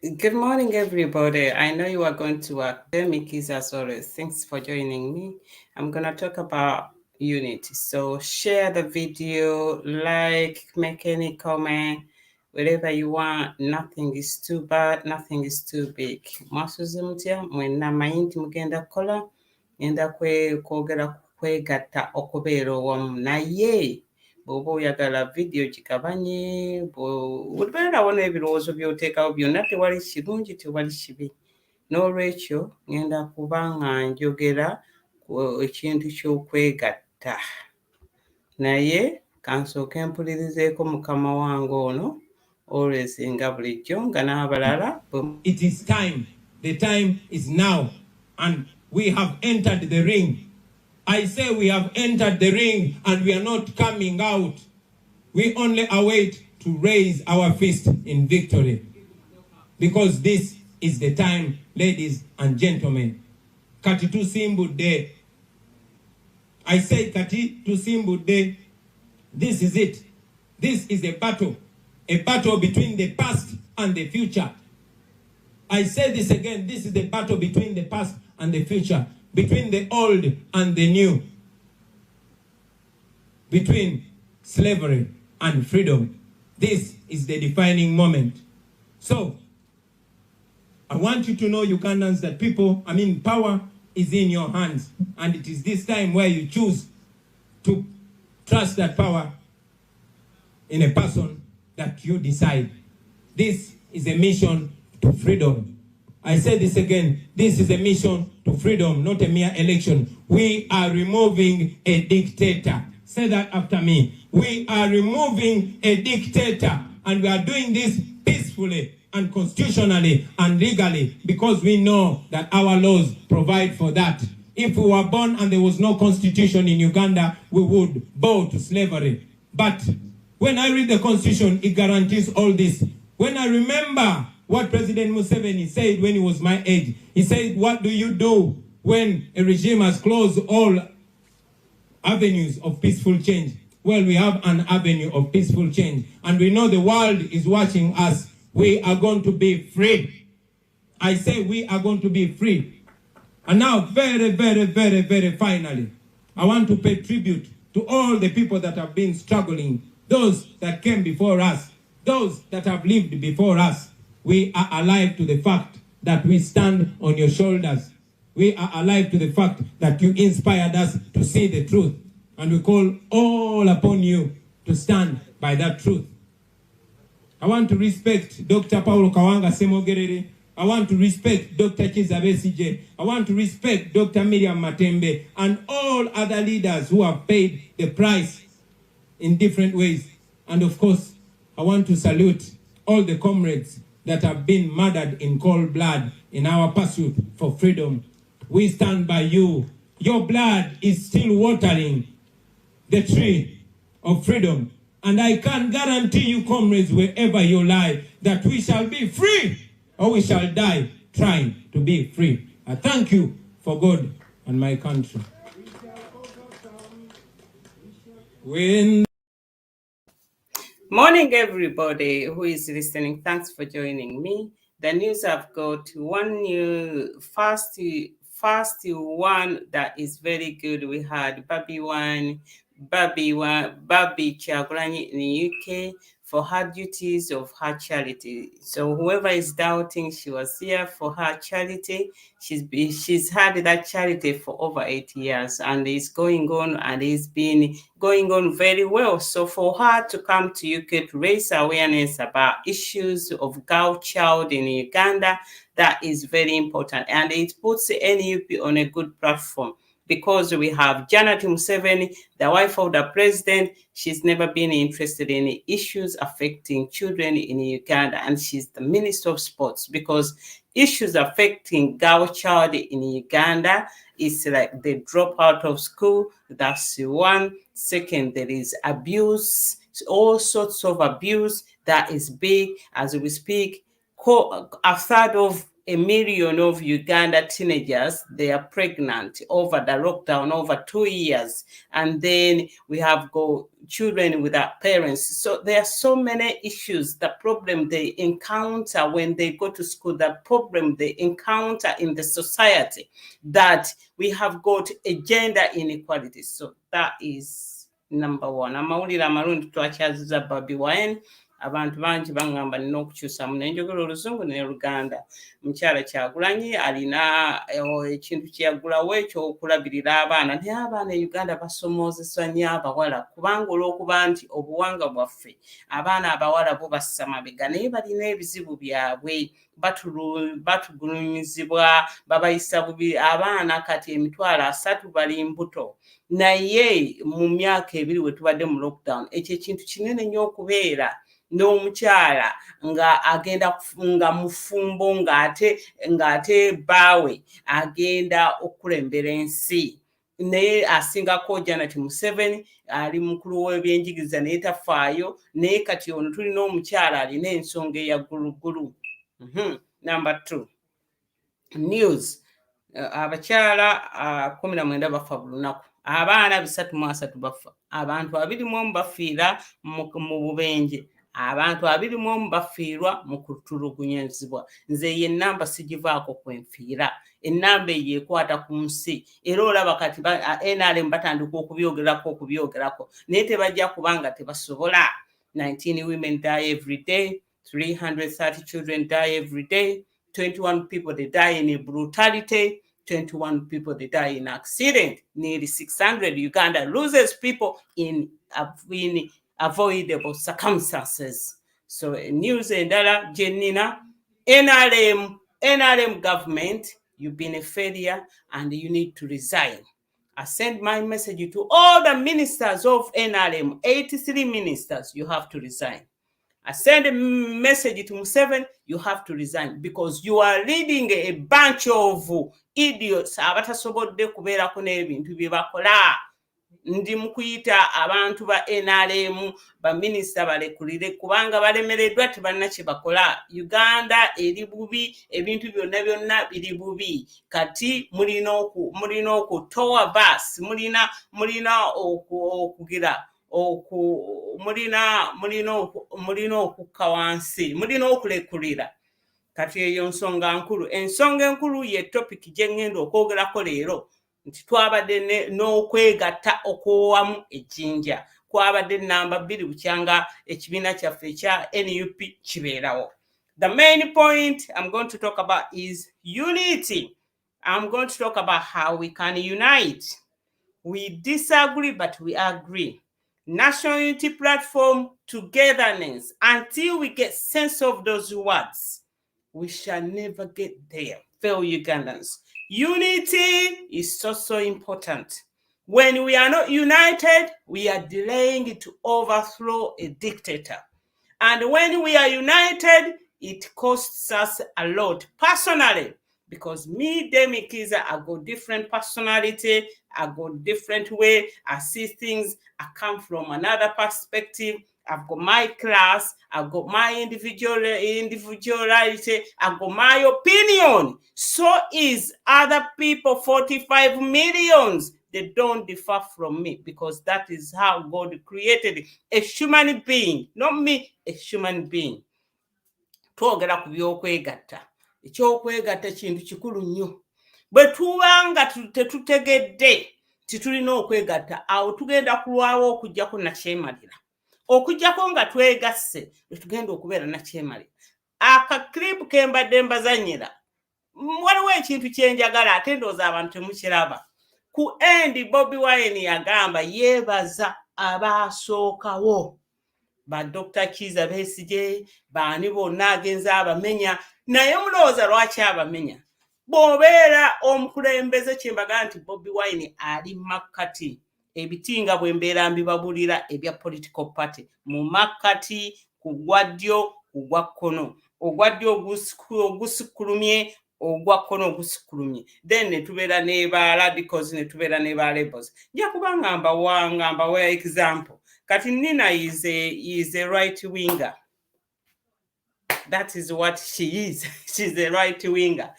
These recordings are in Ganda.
Good morning, everybody. I know you are going to work. Mickey's as always. Thanks for joining me. I'm going to talk about unity. So share the video, like, make any comment, whatever you want. Nothing is too bad. Nothing is too big. Mwasuze mutya mwenna manyi nti mugenda kukola ngenda kwogera kwegatta okubeera owamu naye bw'oba oyagala vidiyo gigabanye bw'obeerawo n'ebirowoozo by'oteekawo byonna tewali kirungi tewali kibi n'olwekyo ngenda kuba nga njogera ku ekintu ky'okwegatta naye kansooke mpulirizeeko mukama wange ono always nga bulijjo nga n'abalala. It is time. The time is now. And we have entered the ring. I say we have entered the ring and we are not coming out. We only await to raise our fist in victory. Because this is the time, ladies and gentlemen. Kati tusimbudde. I say kati tusimbudde. This is it. This is a battle between the past and the future. I say this again, this is the battle between the past and the future, between the old and the new, between slavery and freedom. This is the defining moment. So, I want you to know, Ugandans, that power is in your hands. And it is this time where you choose to trust that power in a person that you decide. This is a mission to freedom. I say this again, this is a mission to freedom, not a mere election. We are removing a dictator. Say that after me. We are removing a dictator, and we are doing this peacefully and constitutionally and legally because we know that our laws provide for that. If we were born and there was no constitution in Uganda, we would bow to slavery. But when I read the constitution, it guarantees all this. When I remember what President Museveni said when he was my age, he said, what do you do when a regime has closed all avenues of peaceful change? Well, we have an avenue of peaceful change, and we know the world is watching us. We are going to be free. I say we are going to be free. And now, very, very, very, very finally, I want to pay tribute to all the people that have been struggling, those that came before us, those that have lived before us. We are alive to the fact that we stand on your shoulders. We are alive to the fact that you inspired us to see the truth. And we call all upon you to stand by that truth. I want to respect Dr. Paulo Kawanga Semogerere. I want to respect Dr. Kiza Besigye. I want to respect Dr. Miriam Matembe and all other leaders who have paid the price in different ways. And of course, I want to salute all the comrades that have been murdered in cold blood in our pursuit for freedom. We stand by you. Your blood is still watering the tree of freedom. And I can guarantee you, comrades, wherever you lie, that we shall be free or we shall die trying to be free. I thank you for God and my country. Morning, everybody who is listening. Thanks for joining me. The news I've got one new first one that is very good. We had Babi Kyagulanyi in the UK for her duties of her charity. So whoever is doubting, she was here for her charity. She's had that charity for over 8 years, and it's going on, and it's been going on very well. So for her to come to UK to raise awareness about issues of girl child in Uganda, that is very important, and it puts NUP on a good platform. Because we have Janet Museveni, the wife of the president. She's never been interested in issues affecting children in Uganda, and she's the Minister of Sports, because issues affecting girl child in Uganda is like they drop out of school. That's one. Second, there is abuse, all sorts of abuse that is big as we speak. A third of 1 million of Uganda teenagers, they are pregnant over the lockdown over 2 years. And then we have got children without parents. So there are so many issues, the problem they encounter when they go to school, the problem they encounter in the society, that we have got a gender inequality. So that is number one. Amawulire amalungi twakyaziza Bobi Wine. Abantu bangi bangamba nina okukyusamu nenjogera oluzungu n'oluganda. Mukyala Kyagulanyi alina ekintu kyeyagulawo ekyokulabirira abaana, naye abaana e Uganda basomoozeswa nnyo abawala, kubanga olw'okuba nti obuwangwa bwaffe abaana abawala bo bassa mabega, naye balina ebizibu byabwe, batugulumizibwa, babayisa bubi. Abaana kati 3,000 bali mbuto, naye mu myaka 2 we tubadde mu lockdown, ekyo ekintu kinene nnyo okubeera n'omukyala nga agenda nga mufumbo ng'ate baawe agenda okulembera ensi. Naye asingako Janet Museveni ali mukulu w'ebyenjigiriza naye tafaayo, naye kati ono tulina omukyala alina ensonga eya ggulugulu. Number 2, news. Abakyala 19 bafa buli lunaku, abaana 303 bafa, abantu 21 bafiira mu bubenje, abantu 21 bafiirwa mu kutulugunyizibwa. Nze ye ennamba sigivaako kwenfiira, ennamba eyo ekwata ku nsi, era olaba kati NRM batandika okubyogerako, naye tebajja kubanga tebasobola. 19 women die every day, 330 children die every day, 21 people they die in brutality, 21 people they die in accident. Nearly 600 Uganda loses people in avoidable circumstances. So news endala Jenina, NRM government, you've been a failure and you need to resign. I send my message to all the ministers of NRM, 83 ministers, you have to resign. I send a message to Museveni, you have to resign, because you are leading a bunch of idiots abatasobodde kubeerako n'ebintu bye bakola. Ndi mukuyita abantu ba NRM baminisita balekulire, kubanga balemereddwa tebalina kye bakola. Uganda eri bubi, ebintu byonna biri bubi. Kati mulina okutowa basi, mulina okugira mulina okukka wansi, mulina okulekulira. Kati eyo nsonga nkulu. Ensonga enkulu ye topic gye ngenda okwogerako leero, nti twabadde n'okwegatta okwowamu ejjinja. Kwabadde namba 2 bukyanga ekibiina kyaffe ekya NUP kibeerawo. The main point I'm going to talk about is unity. I'm going to talk about how we can unite. We disagree, but we agree. National unity platform, togetherness. Until we get sense of those words, we shall never get there. Fellow Ugandans, unity is so important. When we are not united, we are delaying to overthrow a dictator. And when we are united, it costs us a lot. Personally, because me, Demi Kiza, I got different personality, I got different way, I see things, I come from another perspective, I've got my class, I've got my individuality, I've got my opinion. So is other people, 45 millions. They don't differ from me, because that is how God created a human being, not me, a human being. Twogera ku by'okwegatta. Ekyokwegatta kintu kikulu nnyo. Bwe tubanga tetutegedde titulina okwegatta, awo tugenda kulwawo okujjako nakyemalira. Okujjako nga twegasse, tugenda okubeera nakyemalira. Akakiripu ke mbadde mbazannyira, waliwo ekintu kyenjagala ate ndowooza abantu temukiraba. Ku endi Bobi Wine yagamba yeebaza abaasookawo. Ba Dr. Kiza Besigye, baani bonna agenza abamenya, naye mulowooza lwaki abamenya? Bw'obeera omukulembeze kyembaga nti Bobi Wine ali makkati, ebitinga bwe mbeera mbibabulira ebya political party, mu makkati, ku gwaddyo, ku gwa kkono, ogwaddyo ogusukkulumye, ogwa kkono ogusukkulumye, then ne tubeera ne ba radicals, ne tubeera ne ba rebels. Nja kubanga mbawa example. Kati Nina is a right winger. That is what she is. She's a right winger.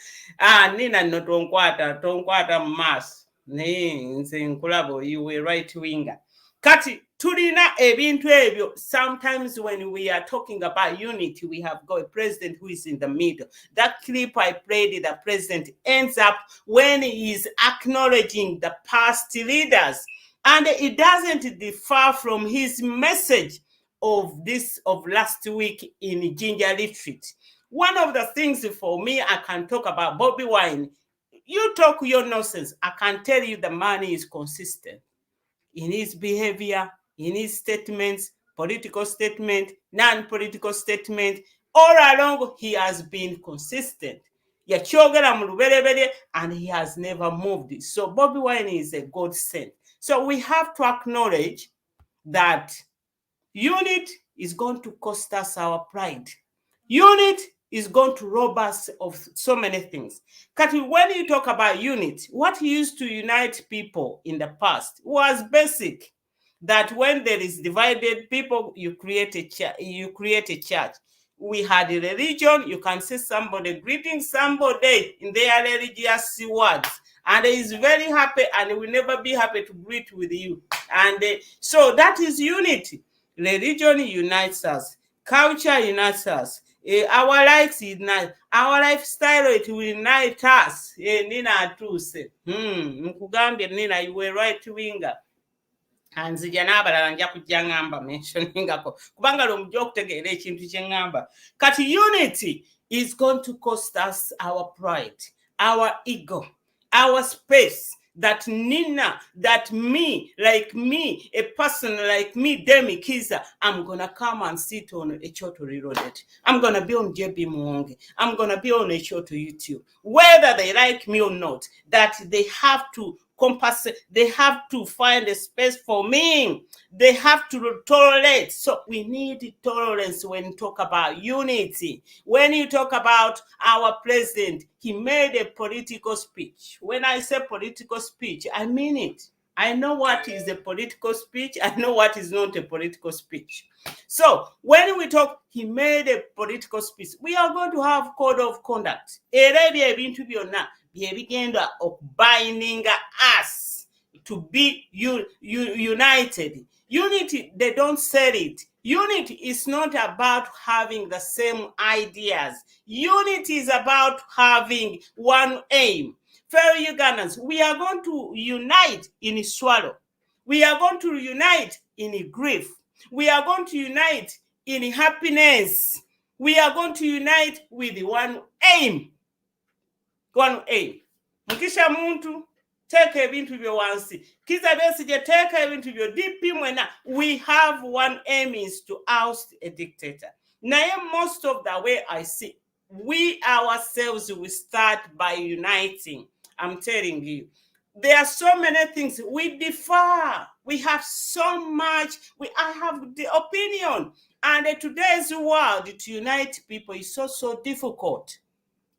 Nina no tonkwata mass. Nze nkulabo, you were right winger. Kati tulina ebintu ebyo. Sometimes when we are talking about unity, we have got a president who is in the middle. That clip I played, the president ends up when he is acknowledging the past leaders, and it doesn't differ from his message of last week in Ginger Retreat. One of the things for me, I can talk about Bobby Wine. You talk your nonsense. I can tell you the man is consistent in his behavior, in his statements, political statement, non-political statement. All along, he has been consistent. Yakyogera mu lubereberye, and he has never moved. So Bobby Wine is a godsend. So we have to acknowledge that unit is going to cost us our pride. Unit is going to rob us of so many things. Kati, when you talk about unit, what used to unite people in the past was basic. That when there is divided people, you create a church. We had a religion. You can see somebody greeting somebody in their religious words, and he is very happy and will never be happy to greet with you. And so that is unity. Religion unites us. Culture unites us. Our lives unite. Our lifestyle, it will unite us. Nina atuse. Mkugambye Nina, you were right winger. Nzija n'abalala nja kujja ngamba mentioningako kubanga lomujja okutegeera ekintu kye ngamba. Kati unity is going to cost us our pride, our ego, our space. That Nina, that me, like me, a person like me, Demi Kiza, I'm gonna come and sit on Echoto Reloaded. I'm gonna be on JB Mwonge. I'm gonna be on Echoto YouTube. Whether they like me or not, that they have to compensate, they have to find a space for me. They have to tolerate. So we need tolerance when you talk about unity. When you talk about our president, he made a political speech. When I say political speech, I mean it. I know what is a political speech. I know what is not a political speech. So when we talk, he made a political speech. We are going to have code of conduct. Era ebintu byonna byebigenda binding us to be united. Unity, they don't say it. Unity is not about having the same ideas. Unity is about having one aim. Fellow Ugandans, we are going to unite in swallow. We are going to unite in grief. We are going to unite in happiness. We are going to unite with one aim. One aim. Mukisha muntu, take ebintu byo wansi. Kiza Besigye, take ebintu byo DP mwena. We have one aim is to oust a dictator. Now, most of the way I see, we ourselves will start by uniting. I'm telling you. There are so many things we differ. We have so much. I have the opinion. And in today's world, to unite people is so difficult.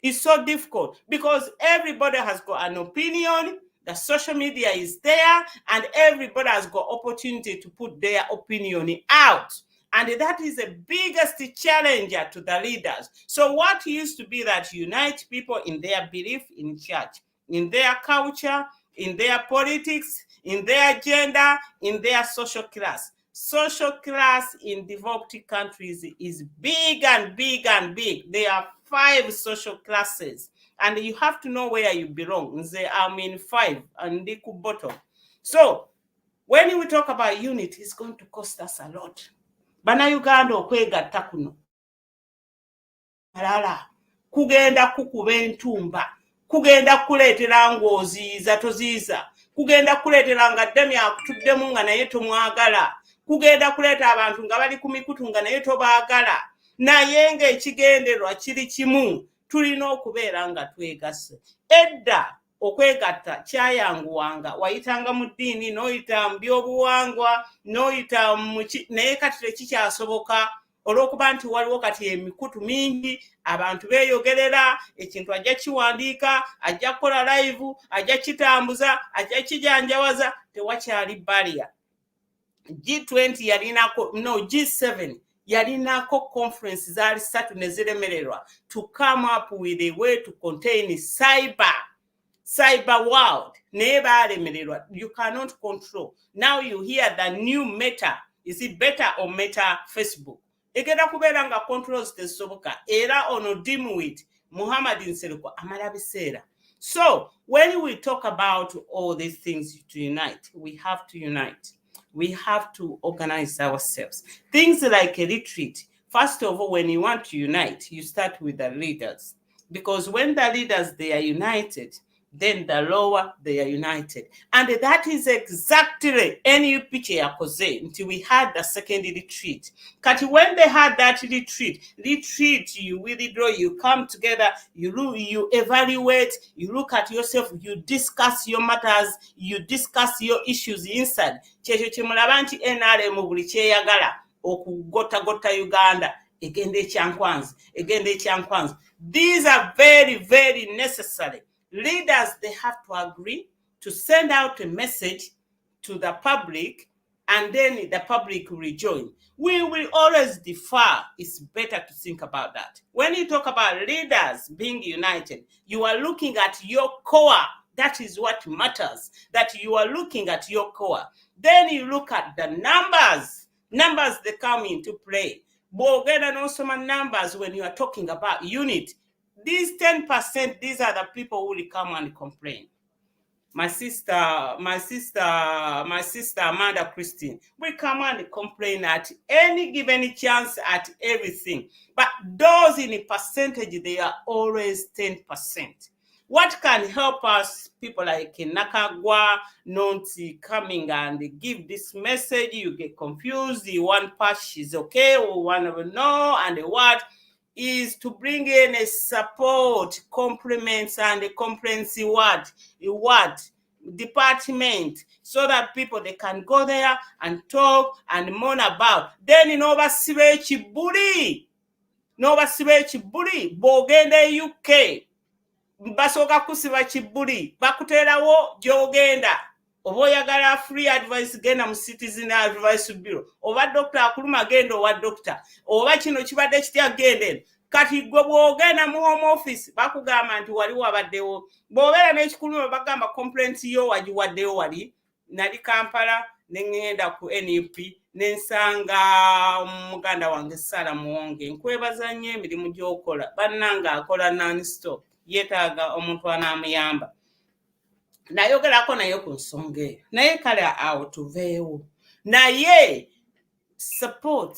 It's so difficult because everybody has got an opinion. The social media is there, and everybody has got opportunity to put their opinion out. And that is the biggest challenge to the leaders. So what used to be that unite people in their belief in church, in their culture, in their politics, in their gender, in their social class. Social class in developed countries is big and big and big. There are 5 social classes, and you have to know where you belong. I'm in 5 and they could bottom. So when we talk about unity, it's going to cost us a lot. Bana Uganda okwegatta kuno alala kugenda kukuba entumba, kugenda kuleetera ng'oziiza toziiza, kugenda kuleetera nga ddemi akutuddemu nga naye tomwagala, kugenda kuleeta abantu nga bali ku mikutu nga naye tobaagala. Naye ng'ekigenderwa kiri kimu, tulina okubeera nga twegasse. Edda okwegatta kyayanguwanga, wayitanga mu ddiini, n'oyita mu byobuwangwa, n'oyita mu naye kati tekikyasoboka olw'okuba nti waliwo kati emikutu mingi, abantu beeyogerera, ekintu ajja kiwandiika, ajja kukola live, ajja kitambuza, ajja kijanjawaza, tewakyali barrier. G20 yalinako, no, G7 yalinako conference zaali 3 ne ziremererwa to come up with a way to contain cyber world. Naye baalemererwa. You cannot control. Now you hear the new Meta. Is it better or Meta Facebook? Egenda kubeera nga controls tezisoboka era ono Dimwit Muhammad Nsereko amala biseera. So when we talk about all these things to unite, we have to unite. We have to organize ourselves. Things like a retreat. First of all, when you want to unite, you start with the leaders. Because when the leaders, they are united, then the lower they are united. And that is exactly any picture yakoze until we had the second retreat. Kati when they had that retreat, you withdraw, you come together, you evaluate, you look at yourself, you discuss your matters, you discuss your issues inside. Kyekyo kyemulaba nti NRM buli kyeyagala okugota Uganda egenda ekyankwanzi. These are very, very necessary. Leaders, they have to agree to send out a message to the public, and then the public will rejoin. We will always defer. It's better to think about that. When you talk about leaders being united, you are looking at your core. That is what matters, that you are looking at your core. Then you look at the numbers. Numbers, they come into play. Bogeda no some numbers when you are talking about unit. These 10%, these are the people who will come and complain. My sister Amanda Christine will come and complain at any given chance at everything. But those in a percentage, they are always 10%. What can help us, people like Nakagwa, Nonti coming and give this message? You get confused. The one part is okay, or one of no, and the what? Is to bring in a support, compliments, and a comprehensive what department, so that people they can go there and talk and moan about. Then in obasibe ekibuli bw'ogenda UK basooka kusiba kibuli bakuteerawo gy'ogenda. Oba oyagala free advice, genda mu Citizen Advice Bureau. Oba doctor akuluma, genda owa doctor. Oba kino kibadde kitya, gende. Kati gwe bw'ogenda mu home office bakugamba nti wali wabaddewo. Bw'obeera n'ekikuluma bagamba complaint yo wagiwaddeyo wali. Nali Kampala ne ngenda ku NUP ne nsanga muganda wange Sara Muwonge. Nkwebaza nnyo emirimu gy'okola. Bannanga akola non-stop. Yeetaaga omuntu anaamuyamba. Nayogerako naye ku nsonga eyo. Naye kale awo tuveewo. Naye support,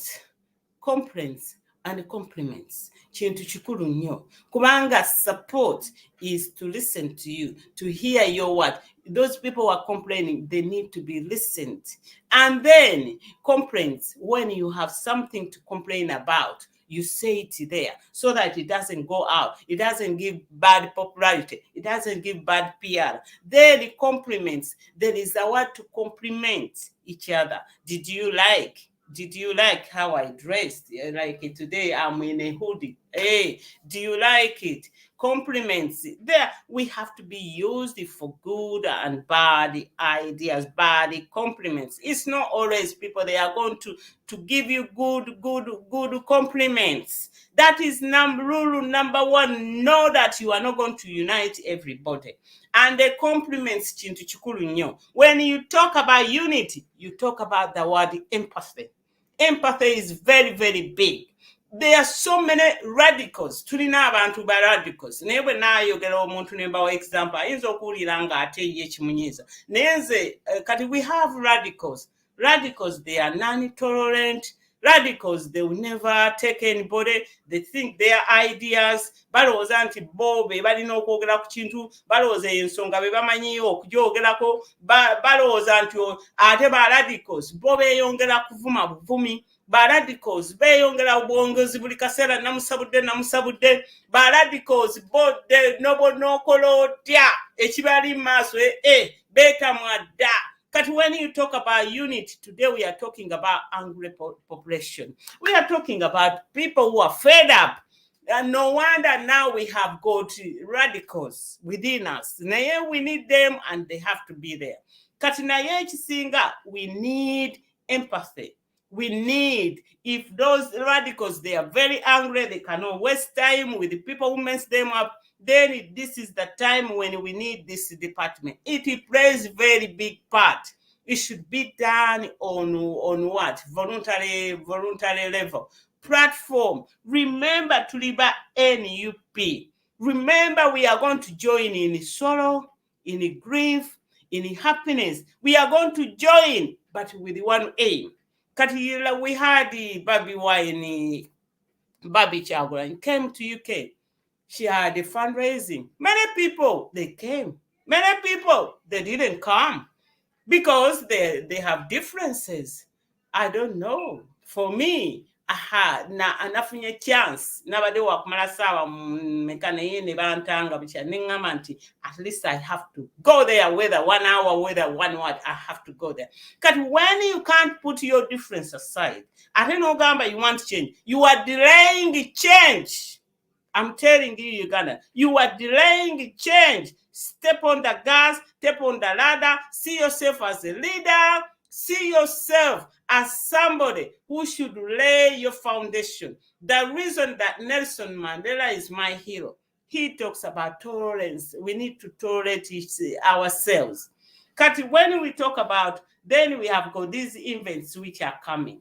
complaints and compliments kintu kikulu nnyo, kubanga support is to listen to you, to hear your word. Those people who are complaining, they need to be listened. And then complaints, when you have something to complain about, you say it there so that it doesn't go out. It doesn't give bad popularity. It doesn't give bad PR. Then the compliments, there is a word to compliment each other. Did you like how I dressed? Like today, I'm in a hoodie. Hey, do you like it? Compliments. There, we have to be used for good and bad ideas, bad compliments. It's not always people they are going to give you good compliments. That is rule number one. Know that you are not going to unite everybody. And the compliments chintu chikulu nnyo. When you talk about unity, you talk about the word empathy. Empathy is very, very big. There are so many radicals. Tulina abantu ba radicals. Naye bwe naayogera omuntu ne mbawa example, ayinza okuwulira nga ate ye kimunyiiza. Naye nze kati we have radicals. Radicals, they are non-tolerant. Radicals, they will never take anybody. They think their ideas. Balowooza nti bo be balina okwogera ku kintu. Balowooza ensonga be bamanyiyo okugyogerako. Balowooza nti ate ba radicals bo beeyongera kuvuma buvumi. Ba radicals beeyongera obwongezi buli kaseera namusabudde. Ba radicals bo n'okola otya ekibali mu maaso beetamwa dda. But when you talk about unity, today we are talking about angry population. We are talking about people who are fed up. And no wonder now we have got radicals within us. Naye we need them and they have to be there. Kati naye ekisinga, we need empathy. We need, if those radicals, they are very angry, they cannot waste time with the people who mess them up, then this is the time when we need this department. It plays very big part. It should be done on what? Voluntary level. Platform. Remember to live NUP. Remember, we are going to join in sorrow, in grief, in happiness. We are going to join, but with one aim. Katila, we had the Baby Wine, Baby Chagulan came to UK. She had a fundraising. Many people, they came. Many people, they didn't come because they have differences. I don't know. For me, aha, na anafunye chance nabade wakumala sawa mekana yene bantanga bicha ningama nti at least I have to go there, whether 1 hour, whether 1 word, I have to go there. But when you can't put your difference aside, I don't know, Gamba, you want change, you are delaying the change. I'm telling you, Uganda, you are delaying change. Step on the gas, step on the ladder, see yourself as a leader, see yourself as somebody who should lay your foundation. The reason that Nelson Mandela is my hero, he talks about tolerance. We need to tolerate ourselves. Because when we talk about, then we have got these events which are coming.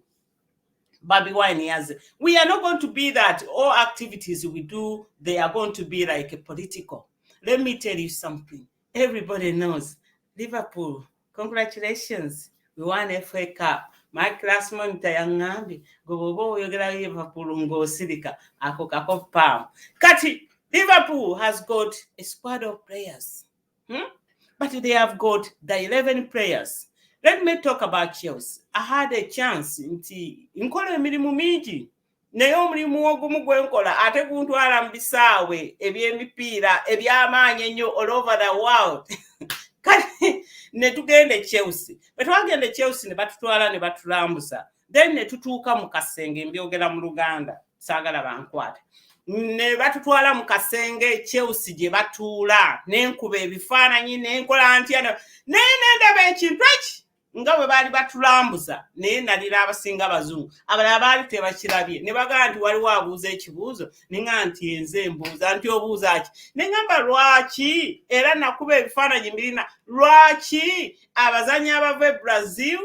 Baby Wine has, we are not going to be that all activities we do, they are going to be like a political. Let me tell you something. Everybody knows Liverpool, congratulations, we won FA Cup. My classmate yangambi gobobo yogera Liverpool ngosirika ako kako pam. Kati Liverpool has got a squad of players. But they have got the 11 players. Let me talk about Chelsea. I had a chance nti nkola emirimu mingi naye omulimu ogumu gwe nkola ate guntwala mu bisaawe eby'emipiira eby'amaanyi ennyo all over the world. Kati ne tugende Chelsea. Bwe twagenda Chelsea ne batutwala ne batulambuza. Then ne tutuuka mu kasenge, mbyogera mu Luganda, saagala bankwate. Ne batutwala mu kasenge Chelsea gye batuula, n'enkuba ebifaananyi, n'enkola ntya, naye n'endaba ekintu eki nga bwe baali batulambuza, naye nalira abasinga abazungu, abalala baali tebakirabye, ne bagamba nti waliwo abuuza ekibuuzo, ne nga nti enze mbuuza, nti obuuza ki? Ne ngamba lwaki, era nakuba ebifaananyi mbirina, lwaki abazanyi abava e Brazil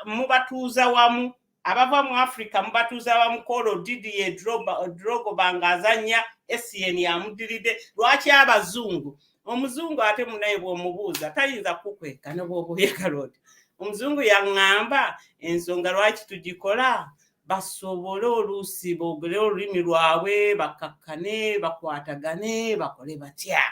mubatuuza wamu, abava mu Africa mubatuuza wamu, Kolo Didier Drogba ng'azannya Essien yamudiridde, lwaki abazungu? Omuzungu ate munaye bw'omubuuza tayinza kukweka ne bw'oba oyagala oti. Omuzungu yaŋŋamba ensonga lwaki tugikola, basobole oluusi boogere olulimi lwabwe, bakakkane, bakwatagane, bakole batya.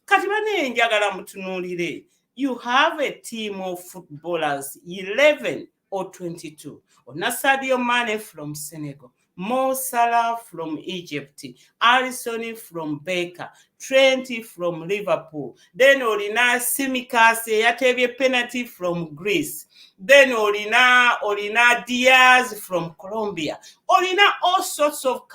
Kati bane njagala mutunuulire. You have a team of footballers, 11 or 22. Ona Sadio Mane from Senegal, Mo Salah from Egypt, Alisson from Baker, Trent from Liverpool. Then olina Simicas yatebye penalty from Greece. Then olina Diaz from Colombia. Olina all sorts of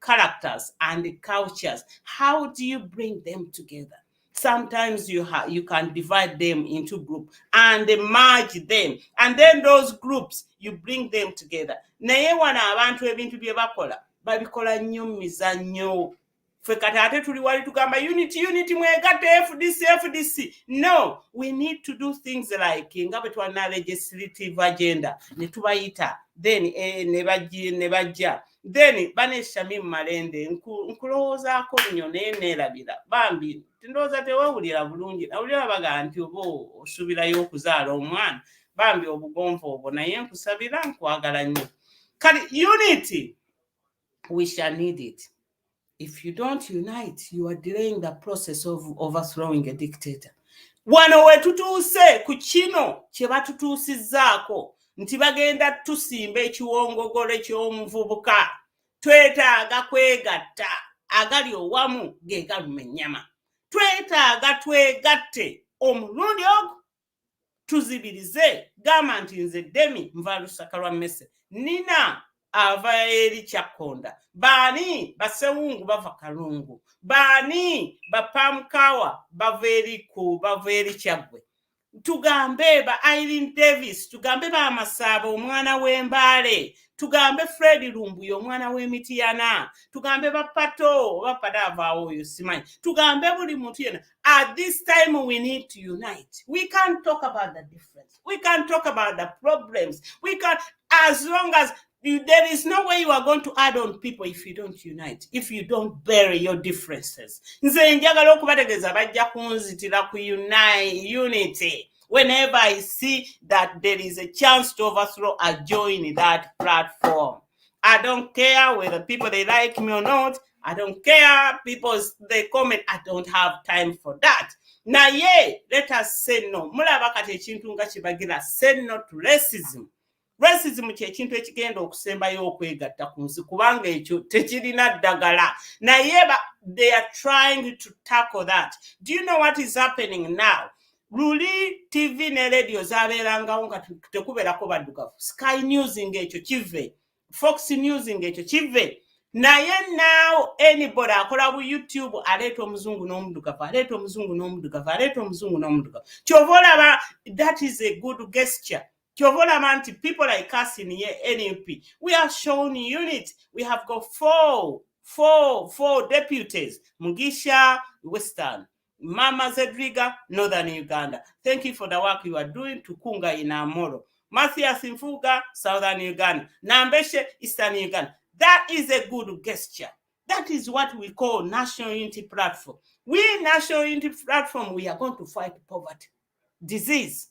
characters and cultures. How do you bring them together? Sometimes you can divide them into groups and merge them, and then those groups you bring them together. Naye wana abantu ebintu bye bakola babikola nnyo mu mizannyo. Ffe kati ate tuli wali tugamba unity mwegatte FDC. No, we need to do things like nga bwe twana legislative agenda ne tubayita, then ne bajja. Then Shamim Malende nkulowoozaako nnyo naye neerabira bambi ndowooza tewawulira bulungi, nawulira baga nti oba osuubirayo okuzaala omwana, bambi obugonvu obwo, naye nkusabira nkwagala nnyo. Kati unity, we shall need it. If you don't unite, you are delaying the process of overthrowing a dictator. Wano we tutuuse ku kino kye batutuusizzaako nti bagenda tusimba ekiwongogolo eky'omuvubuka. Twetaaga kwegatta, agali owamu ge galuma ennyama. Twetaaga twegatte omulundi ogwo tuzibirize. Gamba nti nze Demi nva Lusaka lwa Mmese, Nina ava eri Kyakonda, baani Basewungu bava Kalungu, baani Bapamukawa bava eri Kyaggwe. tugambe ba Irene Davis, tugambe ba Masabo omwana w'Embale, tugambe Fred Lumbuye omwana w'Emityana, tugambe ba Pato oba Padava oyo simanyi, tugambe buli muntu yena. At this time we need to unite. We can't talk about the difference. We can't talk about the problems. We can't, as long as there is no way you are going to add on people if you don't unite, if you don't bury your differences. Nze njagala okubategeeza bajja kunzitira ku unity. Whenever I see that there is a chance to overthrow, I join that platform. I don't care whether people they like me or not. I don't care people they comment. I don't have time for that. Now, let us say no. Mulaba kati ekintu nga kibagira, say no to racism. Racism ky'ekintu ekigenda okusembayo okwegatta ku nsi kubanga ekyo tekirina ddagala. Naye they are trying to tackle that. Do you know what is happening now? Luli TV ne radio zabeerangawo nga tekubeerako baddugavu. Sky News ng'ekyo kive. Fox News ng'ekyo kive. Naye now anybody akola bu YouTube aleeta omuzungu n'omuddugavu, aleeta omuzungu n'omuddugavu, aleeta omuzungu n'omuddugavu. Kyova olaba that is a good gesture. Kyova olaba nti people like us in NUP, we are shown unit. We have got four deputies. Mugisha, Western. Mama Zedriga, Northern Uganda. Thank you for the work you are doing to Kunga in Amoro. Mathias Mfuga, Southern Uganda. Nambeshe, Eastern Uganda. That is a good gesture. That is what we call National Unity Platform. We National Unity Platform, we are going to fight poverty, disease,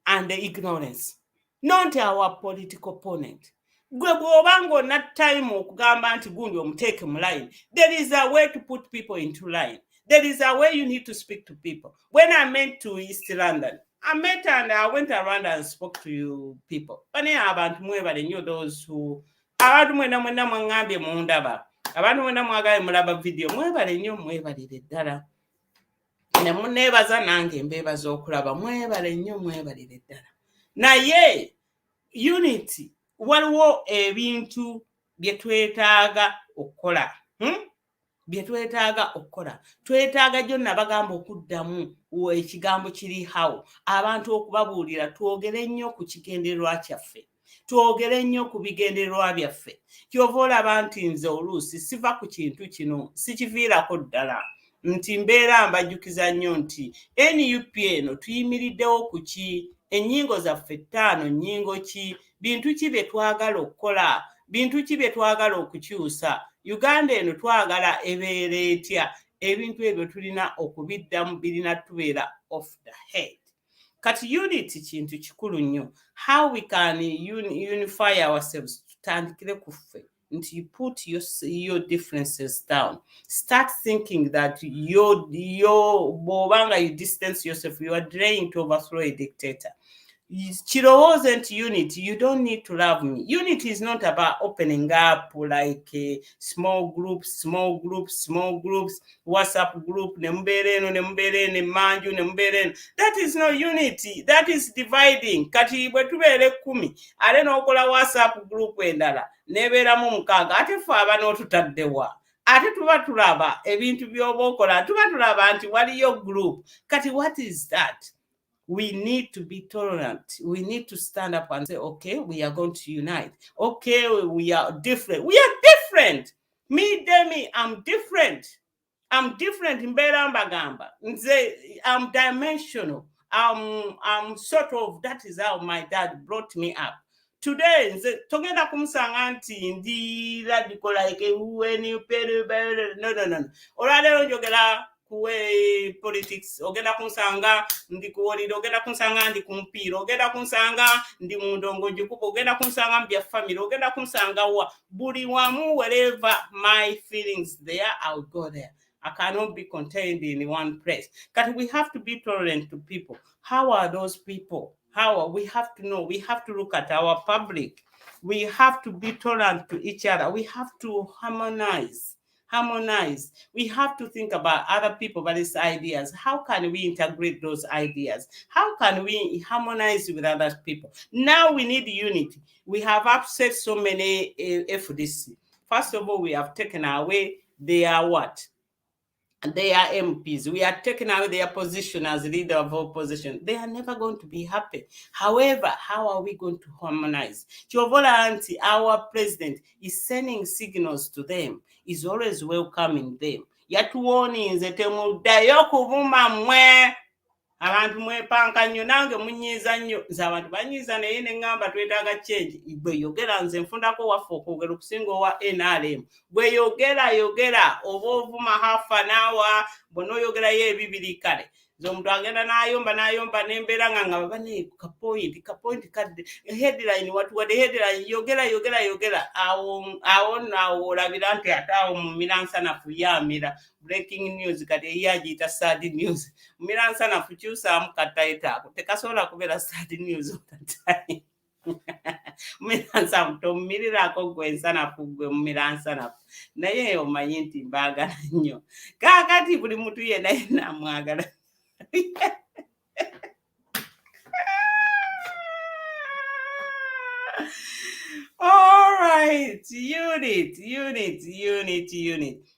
and the ignorance. Not our political opponent. Gwe bw'obanga onna time okugamba nti gundi omuteeke mu line. There is a way to put people into line. There is a way you need to speak to people. When I went to East London, I met and I went around and spoke to you people. Bane abantu mwebale nnyo those who abantu mwena mwangambye mundaba. Abantu mwena mwagaye mulaba video mwebale nnyo mwebalire ddala. Ne munneebaza nange mbeebaza okulaba mwebale nnyo mwebalire ddala. Naye unity waliwo ebintu bye twetaaga okukola. Byetwetaaga okukola. Twetaaga gyonna bagamba okuddamu ekigambo kiri hawo. Abantu okubabuulira twogere nnyo ku kigendererwa kyaffe. Twogere nnyo ku bigendererwa byaffe. Kyova olaba nti nze oluusi siva ku kintu kino sikiviirako ddala. Nti mbeera mbajjukiza nnyo nti NUP eno tuyimiriddewo ku ki? Ennyingo zaffe 5 nnyingo ki? Bintu ki bye twagala okukola? Bintu ki bye twagala okukyusa? Uganda eno twagala ebeera etya? Ebintu ebyo tulina okubiddamu birina tubeera off the head. Kati unity kintu kikulu nnyo. How we can unify ourselves? Tutandikire ku ffe. Until you put your differences down. Start thinking that bw'obanga you distance yourself, you are trying to overthrow a dictator. Kirowooze nti unity, you don't need to love me. Unity is not about opening up like small groups, WhatsApp group, ne manju, that is not unity. That is dividing. Kati bwe tubeere 10, ate n'okola WhatsApp group endala, nebeeramu 6, ate ffe abano tutaddewa. Ate tuba tulaba ebintu by'oba okola, tuba tulaba nti waliyo group. Kati what is that? We need to be tolerant. We need to stand up and say, okay, we are going to unite. Okay, we are different. We are different. Me, Demi, I'm different. I'm different in Berambagamba. I'm dimensional. I'm sort of, that is how my dad brought me up. Today, togenda kumusanga nti ndi radical like no. Olwaleero njogera kuwe politics, ogenda kunsanga ndi kuwolira, ogenda kunsanga ndi kumpiira, ogenda kunsanga ndi mu ndongo gikupa, ogenda kunsanga mu bya family, ogenda kunsanga wa buli wamu, wherever my feelings there, I'll go there. I cannot be contained in one place. But we have to be tolerant to people. How are those people? We have to know. We have to look at our public. We have to be tolerant to each other. We have to harmonize. We have to think about other people's ideas. How can we integrate those ideas? How can we harmonize with other people? Now we need unity. We have upset so many FDC. First of all, we have taken away their what? they are MPs, we are taking away their position as leader of opposition, they are never going to be happy. However, how are we going to harmonize? Kyovola anti our president is sending signals to them, is always welcoming them. Yatuwoninze temuddayo kuvuma mmwe. Abantu mwepanka nnyo, nange munyiiza nnyo. Nze abantu banyiiza naye ne ŋŋamba twetaaga change. Gwe yogera, nze nfundako waffe okwogera okusinga owa NRM. Gwe yogera oba ovuma half an hour, bw'onoyogerayo ebibiri kale. Nze omuntu agenda n'ayomba n'embeera nga baba ne kapointi kadde headline watuwadde headline yogera awo naawo olabira nti ate awo mu miransanafu yaamira breaking news kati eyi agiyita sad news. Miransanafu kyusaamu katayita ako tekasobola kubeera sad news otatayi. Miransanafu tomumirirako gwe ensanafu gwe mu miransanafu, naye omanyi nti mbaagala nnyo kaakati buli muntu yenna yenna amwagala. All right, unit.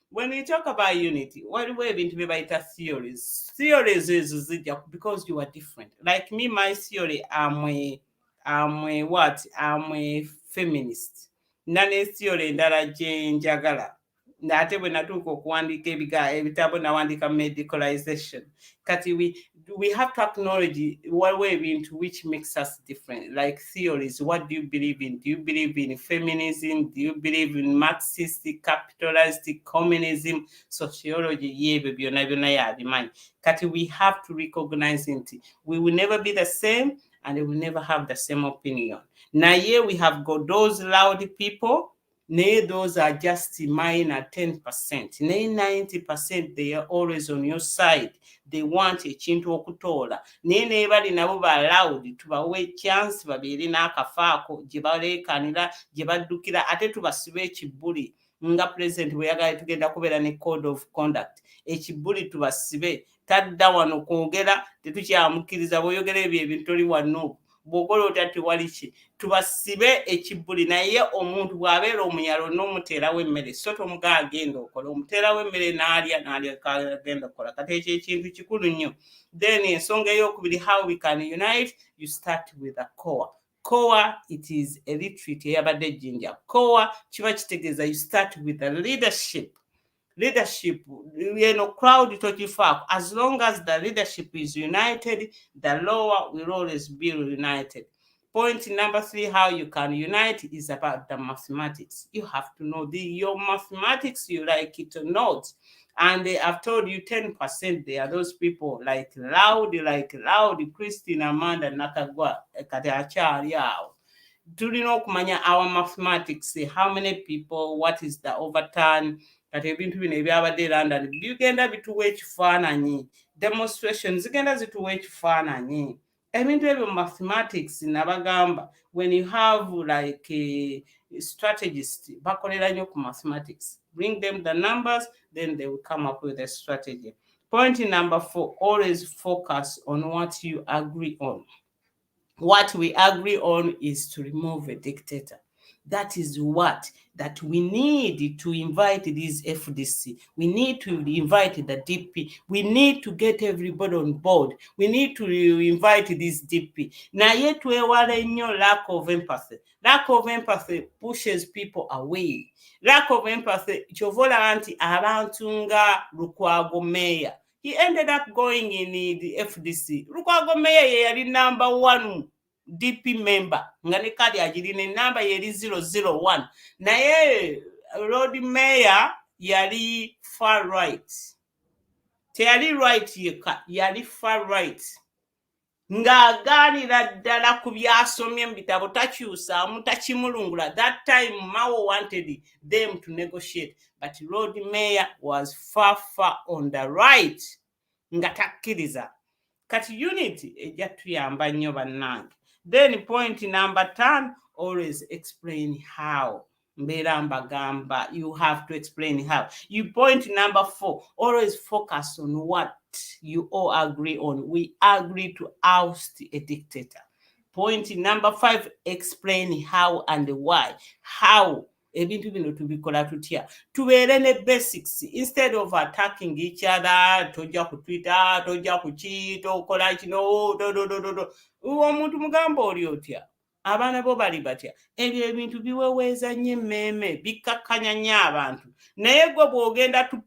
When we talk about unity, what we're going to be by theories. Theories is because you are different. Like me, my theory, I'm a what? I'm a feminist. Nane theory ndala je njagala. Nate bwe natuuka okuwandiika ebitabo nawandika medicalization. Kati we have to acknowledge what way into which makes us different. Like theories, what do you believe in? Do you believe in feminism? Do you believe in Marxist, capitalist, communism, sociology? Yebe byonna yabimanyi. Kati we have to recognize it. We will never be the same and we will never have the same opinion. Naye we have got those loud people. Nay, those are just minor 10%. Nay, 90%, they are always on your side. They want ekintu okutola. Naye bali nabo ba loud, tubawe chance babeere n'akafaako gye baleekanira, gye baddukira, ate tubasibe ekibuli. Nga president bwe yagala tugenda kubeera ne code of conduct. Ekibuli tubasibe, tadda wano kwogera, tetukyamukkiriza bw'oyogera ebyo ebintu toli wano. Bw'okola otya tewali ki, tubasibe ekibuli. Naye omuntu bw'abeera omunyalo n'omuteerawo emmere, so tomugaa agenda okola, omuteerawo emmere n'alya kagenda okola. Kati ekyo ekintu kikulu nnyo. Then ensonga ey'okubiri, how we can unite, you start with a core. Core, it is a retreat eyabadde ejjinja. Core kiba kitegeeza you start with the leadership, crowd tokifaako. As long as the leadership is united, the lower will always be united. Point number 3, how you can unite is about the mathematics. You have to know your mathematics, you like it or not. And I've told you 10%, they are those people like loud, Christine, Amanda, Nakagwa, kati akyali awo. Tulina okumanya our mathematics, how many people, what is the overturn, kati ebintu bino ebyabadde London bigenda bituwa ekifaananyi, demonstrations zigenda zituwa ekifaananyi. Ebintu ebyo mathematics nabagamba, when you have like a strategist bakolera nnyo ku mathematics, bring them the numbers, then they will come up with a strategy. Point number 4, always focus on what you agree on. What we agree on is to remove a dictator. That is that we need to invite this FDC. We need to invite the DP. We need to get everybody on board. We need to invite this DP. Naye twewale nnyo lack of empathy. Lack of empathy pushes people away. Lack of empathy, kyovola anti abantu nga Lukwago Mayor. He ended up going in the FDC. Lukwago Mayor ye yali number 1 DP member. Nga ne kadi agirine number yeri 001. Naye Lord Mayor yali far right. Teyali right yeka, yali far right. Ng'aganira ddala ku byasomye mu bitabo, takyusaamu, takimulungula. That time Mao wanted them to negotiate, but Lord Mayor was far on the right. Nga takkiriza. Kati unity ejja tuyamba nnyo bannange. Then point number 10, always explain how. Mbeera mbagamba, you have to explain how. You point number 4, always focus on what you all agree on. We agree to oust a dictator. Point number 5, explain how and why. How ebintu bino tubikola tutya? Tubeere ne basics instead of attacking each other. Tojja ku Twitter, tojja ku ki, tokola kino, omuntu mugamba oli otya? Abaana bo bali batya? Ebyo ebintu biweweeza nnyo emmeeme, bikkakkanya nnyo abantu. Naye gwe bw'ogenda to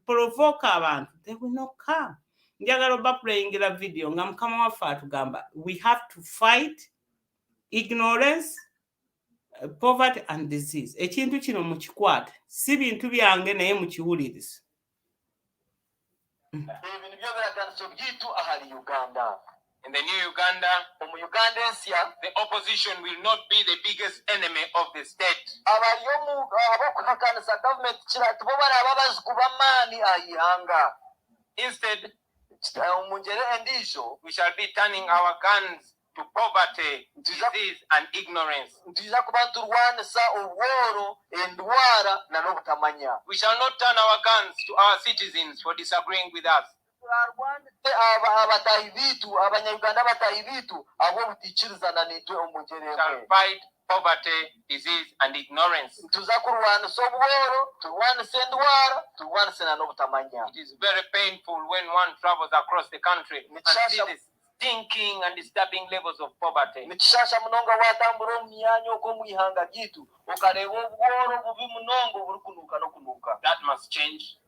provoke abantu, they will not come. Njagala oba playingira video nga mukama waffe atugamba we have to fight ignorance, poverty and disease. Ekintu kino mukikwate, si bintu byange naye mukiwulirize. Ebintu by'ogeraganiso byitu ahali Uganda. In the new Uganda, the opposition will not be the biggest enemy of the state. Instead, we shall be turning our guns to poverty, disease, and ignorance. We shall not turn our guns to our citizens for disagreeing with us. Shall fight poverty, disease, and ignorance. It is very painful when one travels across the country and sees the stinking and disturbing levels of poverty. That must change.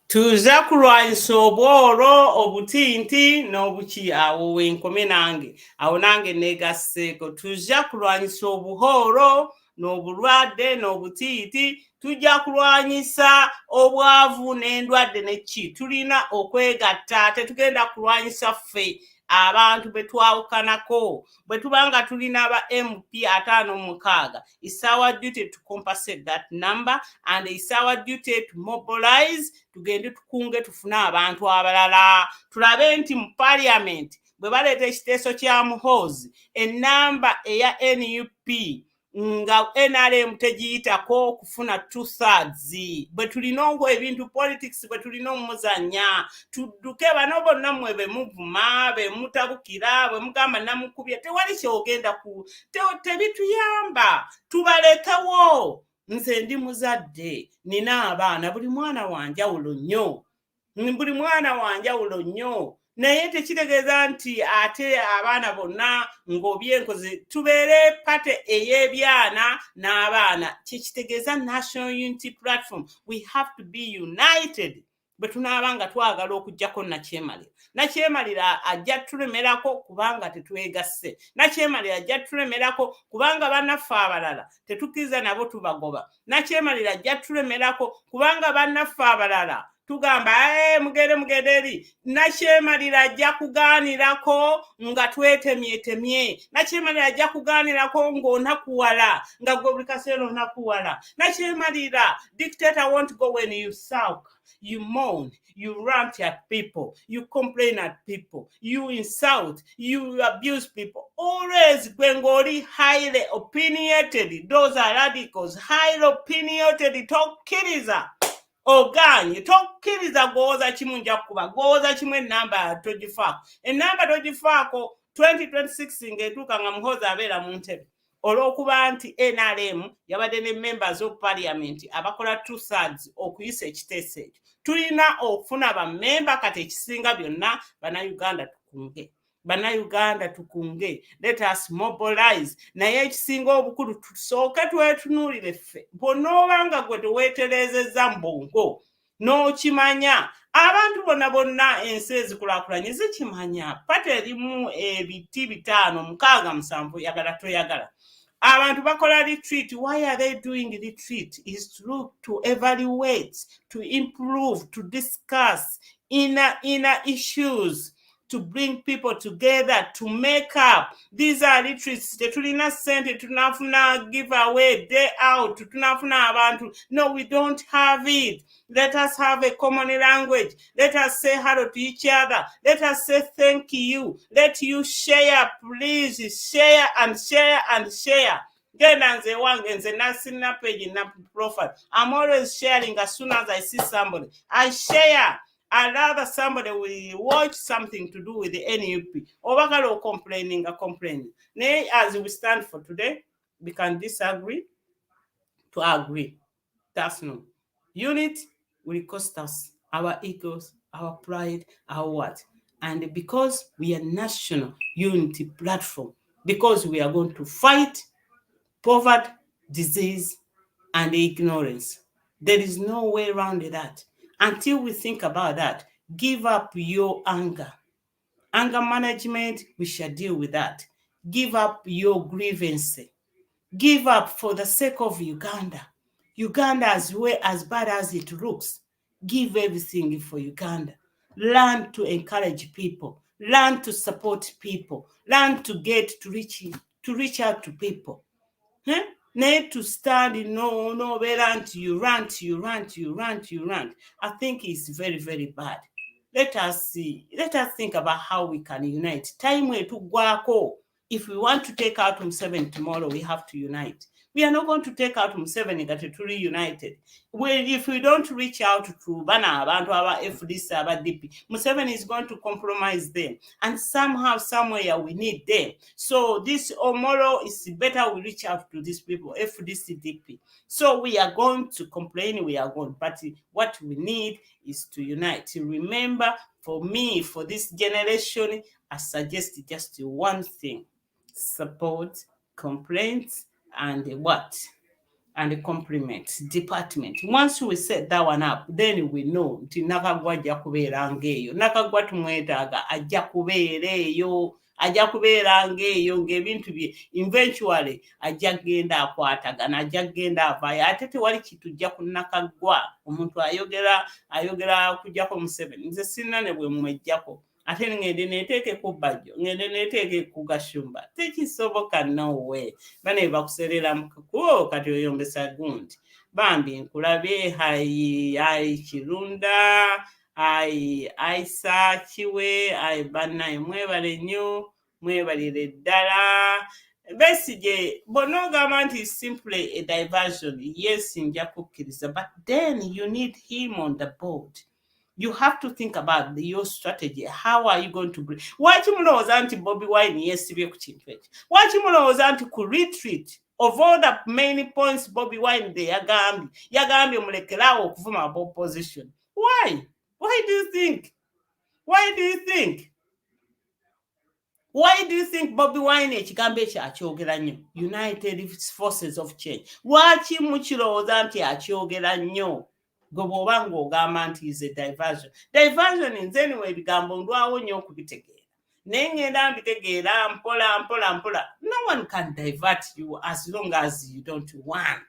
Tuza kulwanyisa obworo, obutinti n'obuki. Awo wenkome nange, awo nange negasseeko. Tuza kulwanyisa obuhoro n'obulwadde n'obutiiti, tujja kulwanyisa obwavu n'endwadde neki. Tulina okwegatta, tetugenda kulwanyisa ffe abantu betwawukanako. Bwe tubanga tulina aba MP 56, it's our duty to compensate that number, and it's our duty to mobilize, tugende tukunge tufune abantu abalala. Tulabe nti mu parliament bwe baleeta ekiteeso kya muhoozi, enamba eya NUP nga NRM tegiyitako kufuna 2/3. Bwe tulina ogwo ebintu politics bwe tulina omuzanya, tudduke bano bonna mmwe be muvuma, be mutabukira, bwe mugamba namukubya, tewali kyogenda ku tebituyamba. Tubalekewo. Nze ndi muzadde, nina abaana, buli mwana wanjawulo nnyo. Buli mwana wanjawulo nnyo. Naye tekitegeeza nti ate abaana bonna ng'obyenkoze. Tubeere pate ey'ebyana n'abaana. Kitegeeza National Unity Platform. We have to be united. Bwe tunaaba nga twagala okuggyako Nakyemalira. Nakyemalira ajja tulemerako kubanga tetwegasse. Nakyemalira ajja tulemerako kubanga bannaffe abalala tetukkiriza nabo tubagoba. Nakyemalira ajja tulemerako kubanga bannaffe abalala tugamba mugende eri. Nakyemalira ajja kugaanirako nga twetemyetemye. Nakyemalira ajja kugaanirako ng'onakuwala, nga gwe buli kaseera onakuwala. Nakyemalira, dictator won't go when you sulk. You moan, you rant at people, you complain at people, you insult, you abuse people. Always gwengoli highly opinionated. Those are radicals, highly opinionated. Tokkiriza oganye, tokkiriza gwoza kimu nja kukuba, gwoza kimu enamba togifaako. Enamba togifaako 2026 ng'etuuka nga muhoozi abeera mu ntebe. Olw'okuba nti NRM yabadde ne members of parliament abakola 2/3 okuyisa ekiteeso ekyo. Tulina okufuna bammemba kati ekisinga byonna Bannayuganda tukunge. Bannayuganda tukunge. Let us mobilize. Naye ekisinga obukulu tusooke twetunuulire ffe. Bw'onooba nga gwe teweetereezezza mu bongo n'okimanya, abantu bonna ensi ezikulaakulanye zikimanya. Pate erimu ebiti 5, 6, 7 yagala toyagala. Abantu bakola retreat. Why are they doing retreat? Is to look, to evaluate, to improve, to discuss inner issues, to bring people together, to make up. These are retreats. Tetulina sente, tunafuna giveaway, day out, tunafuna abantu. No, we don't have it. Let us have a common language. Let us say hello to each other. Let us say thank you. Let you share, please share and share and share. Genda nze wange nze nasina page na profile. I'm always sharing as soon as I see somebody. I share. I'd rather somebody will watch something to do with the NUP. Obagalo complaining. Nay, as we stand for today, We can disagree to agree. That's no. Unit will cost us our egos, our pride, our what. And because we are national unity platform, because we are going to fight poverty, disease, and ignorance. There is no way around that. Until we think about that, give up your anger. Anger management, we shall deal with that. Give up your grievance. Give up for the sake of Uganda. Uganda, as bad as it looks, give everything for Uganda. Learn to encourage people. Learn to support people. Learn to reach out to people. Need to stand no rant, you rant. I think it's very, very bad. Let us think about how we can unite. Time we to guako. If we want to take out Museveni tomorrow, we have to unite. We are not going to take out Museveni that is truly united. If we don't reach out to Bana, Abantu, our FDC, our DP, Museveni is going to compromise them. And somehow, somewhere, we need them. So this tomorrow is better we reach out to these people, FDC, DP. So we are going to complain, we are going. But what we need is to unite. Remember, for me, for this generation, I suggest just one thing. Support, complaints, and what? And the compliments department. Once we set that one up, then we know nti Nakagwa ajja kubeera ng'eyo. Nakagwa tumwetaaga ajja kubeera ng'eyo ng'ebintu bye eventually ajja kgenda akwatagana, ajja kgenda avaayo. Ate tewali kitujja ku Nakagwa. Omuntu ayogera kujjako Museveni. Nze sirina ne bwe mmwejjako. Ate ngende neteeke ku Bajjo, ngende neteeke ku Gashumba. Tekisoboka nowe. Bane bakuserera mukuko kati oyombesa gundi. Bambi nkulabye hayi Kirunda, hayi Aisa Kiwe, hayi bannaye mwebale nnyo, mwebalire ddala. Besigye bonogamba nti simply a diversion. Yes, nja kukkiriza, but then you need him on the board. You have to think about your strategy. How are you going to bring? Waki mulowooza nti Bobi Wine yeesibye ku kintu ekyo? Waki mulowooza nti ku retreat of all the main points Bobi Wine yagambye mulekerawo okuvuma aba opposition? Why? Why do you think? Why do you think Bobi Wine ekigambo ekyo akyogera nnyo? United Forces of Change. Lwaki mukirowooza nti akyogera nnyo? Goboba ng'ogamba nti is a diversion. Diversion nze anyway ebigambo ndwawo nnyo okubitegeera. Naye ngenda mbitegeera mpola. No one can divert you as long as you don't want.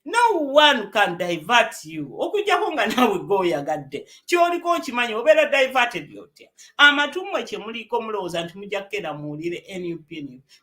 No one can divert you. Okujjako nga naawe gw'oyagadde. Ky'oliko okimanyi obeera diverted yotya. Amatu mmwe kye muliko mulowooza nti mujja kukera muwulire NUP.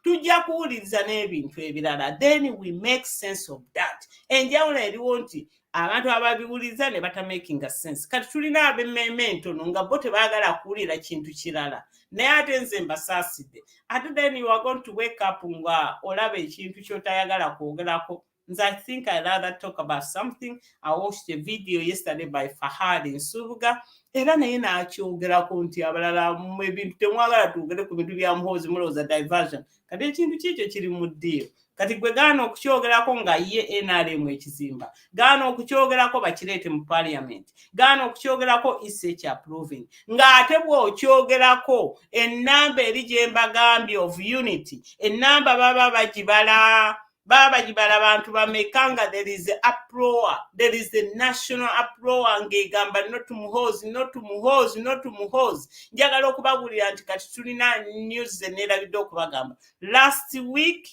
Tujja kuwuliriza n'ebintu ebirala. Then we make sense of that. Enjawulo eriwo nti abantu ababiwuliza ne batamakinga sense. Kati tulina ab'emmeeme entono nga bo tebaagala kuwulira kintu kirala. Naye ate nze mbasaasidde. Ate then you are going to wake up nga olaba ekintu ky'otayagala kwogerako. I think I'd rather talk about something. I watched a video yesterday by Fahad in Subuga. Era naye n'akyogerako nti abalala mu ebintu temwagala twogere ku bintu bya Muhoozi mulowooza diversion. Kati ekintu kyekyo kiri mu ddeeyo. Kati gwe gaana okukyogerako nga ye NRM ekizimba. Gaana okukyogerako bakireete mu parliament. Gaana okukyogerako isi approving. Ng'ate bw'okyogerako ennamba eri gye mbagambye of unity. Ennamba baba bagibala abantu bameka nga there is a uproar. There is a national uproar ng'egamba not to Muhoozi. Njagala okubabuulira nti kati tulina news zeneerabidde okubagamba. Last week,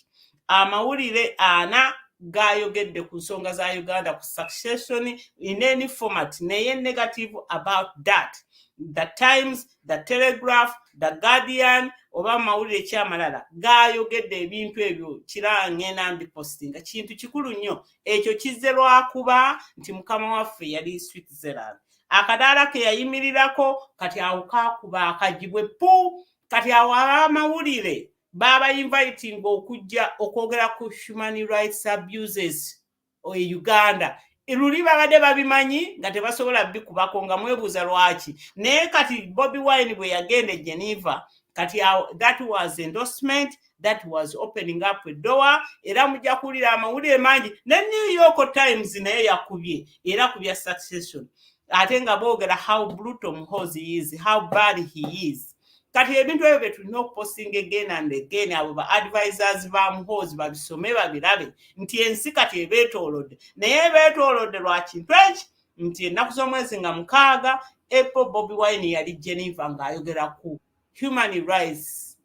amawulire 4 gayogedde ku nsonga za Uganda ku succession in any format naye negative about that. The Times, the Telegraph, the Guardian, oba mawulire kyamalala gayogedde ebintu ebyo kirange nambi postinga kintu kikulu nnyo ekyo kizze lwakuba nti mukama waffe yali Switzerland. Akadaala ke yayimirirako kati awo kakuba akajibwe pu kati awo amawulire baba inviting okujja okwogera ku human rights abuses o Uganda. Luli babadde babimanyi nga tebasobola bikubako nga mwebuuza lwaki. Naye kati Bobi Wine bwe yagenda e Geneva kati that was endorsement, that was opening up a door. Era mujja kuwulira amawulire mangi ne New York Times naye yakubye era kubya Succession ate nga boogera how brutal Muhoozi is, how bad he is. Kati ebintu ebyo betulina okupostinga again and again, abo ba advisors ba Muhoozi babisome babirabe nti ensi kati ebeetoolodde naye ebeetoolodde lwa kintu eki nti ennaku z'omwezi nga 6 April Bobi Wine yali Geneva ng'ayogera ku human rights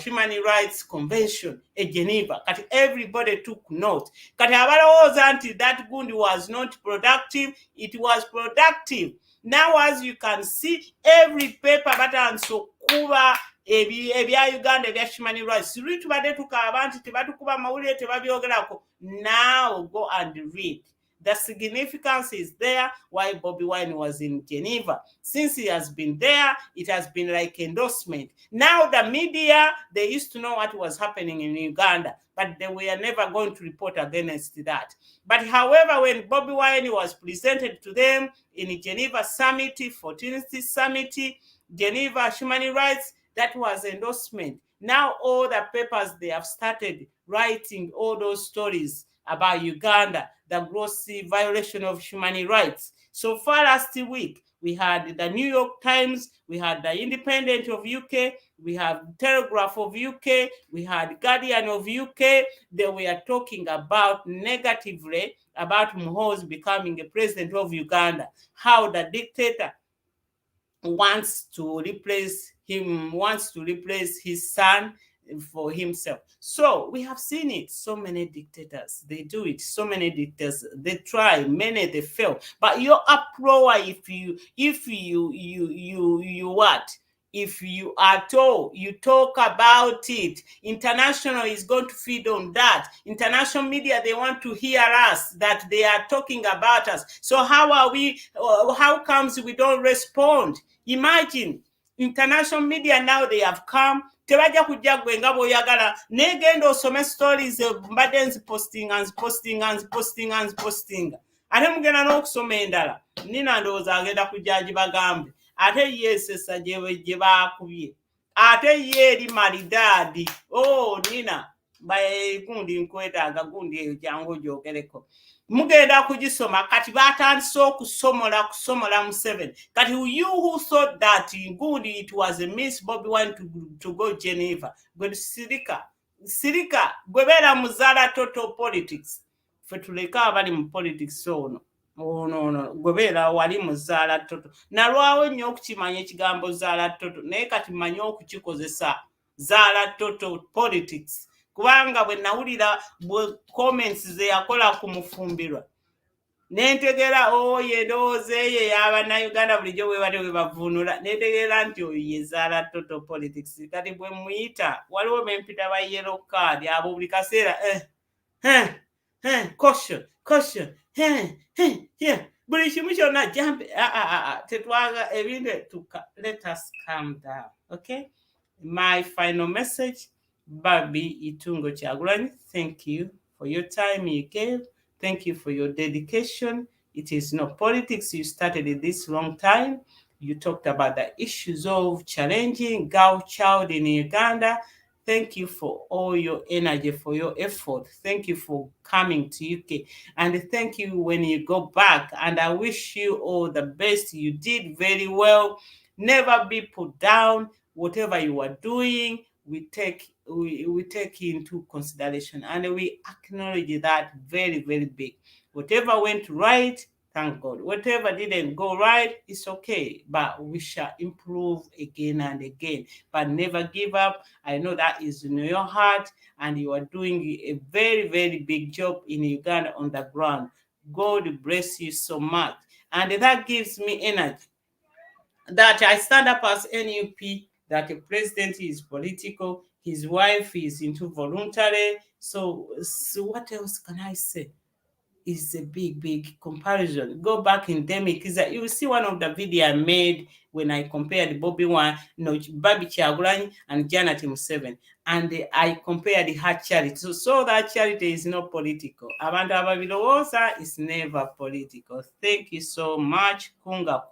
human rights convention e Geneva. Kati everybody took note. Kati abalowooza nti that gundi was not productive, it was productive. Now as you can see, every paper batandise okukuba ebya Uganda ebya human rights. Luli tubadde tukaaba nti tebatukuba amawulire tebabyogerako. Now go and read. The significance is there why Bobi Wine was in Geneva. Since he has been there, it has been like endorsement. Now the media, they used to know what was happening in Uganda, but they were never going to report against that. But however, when Bobi Wine was presented to them in Geneva Summit, 14th Summit, Geneva Human Rights, that was endorsement. Now all the papers, they have started writing all those stories about Uganda, the gross violation of human rights. So far last week, we had the New York Times, we had the Independent of UK, we have Telegraph of UK, we had Guardian of UK. They were talking about negatively about Muhoozi becoming a president of Uganda, how the dictator wants to replace his son for himself. So we have seen it. So many dictators, they do it. So many dictators, they try. Many they fail. But your uproar, if you what? If you at all, you talk about it, international is going to feed on that. International media, they want to hear us, that they are talking about us. So how comes we don't respond? Imagine, international media now, they have come. Tebajja kujja gwe nga bw'oyagala negenda osome stories mbadde nzipostinga ate mugenda n'okusoma endala nina ndowooza agenda kujja agibagambe ate yeesesa gye baakubye ate ye eri malidaadi nina gundi nkwetaaga gundi eyo jangu ogyogereko mugenda kugisoma kati batandise okusomola mu 7 kati you who thought that good it was a miss Bobi Wine to go Geneva gwe sirika gwe beera muzaala total politics fe tuleka abali mu politics ono gwe beera wali muzaala toto nalwawo nnyo okukimanya ekigambo zaala toto naye kati manye okukikozesa zaala toto politics kubanga bwe nawulira comments ze yakola ku mufumbirwa nentegera ye ndowooza ye y'abannayuganda bulijjo bwe bali bwe bavunula nentegera nti oyo yezaala total politics kati bwe muyita waliwo bempita ba yellow card abo buli kaseera caution buli kimu kyonna jambe tetwaga ebintu let us calm down. Okay, my final message, Babi Itungo Kyagulanyi, thank you for your time you gave. Thank you for your dedication. It is not politics. You started it this long time. You talked about the issues of challenging girl child in Uganda. Thank you for all your energy, for your effort. Thank you for coming to UK. And thank you when you go back. And I wish you all the best. You did very well. Never be put down. Whatever you are doing, we take into consideration and we acknowledge that very, very big. Whatever went right, thank God. Whatever didn't go right, it's okay. But we shall improve again and again. But never give up. I know that is in your heart and you are doing a very, very big job in Uganda on the ground. God bless you so much. And that gives me energy that I stand up as NUP, that the president is political, his wife is into voluntary. So what else can I say? Is a big comparison. Go back in Demic. You will see one of the video I made when I compared Babi Kyagulanyi and Janet Museveni, and I compared her charity. So that charity is not political. Abantu ababirowoza is never political. Thank you so much. Kunga.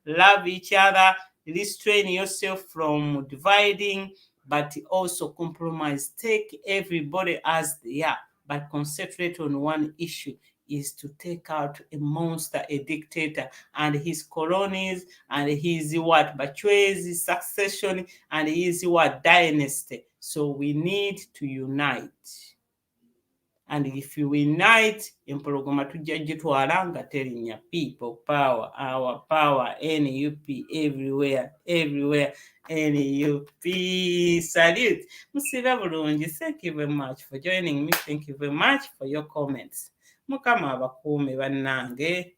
Love each other. Restrain yourself from dividing. but also compromise. Take everybody as they are, but concentrate on one issue, is to take out a monster, a dictator, and his colonies, and his what, Bachwezi succession, and his what, dynasty. So we need to unite. And if you unite, empologoma tujja gitwala nga terinya people power, our power, NUP everywhere, everywhere, NUP. Salute. Musiba bulungi. Thank you very much for joining me. Thank you very much for your comments. Mukama abakuume bannange.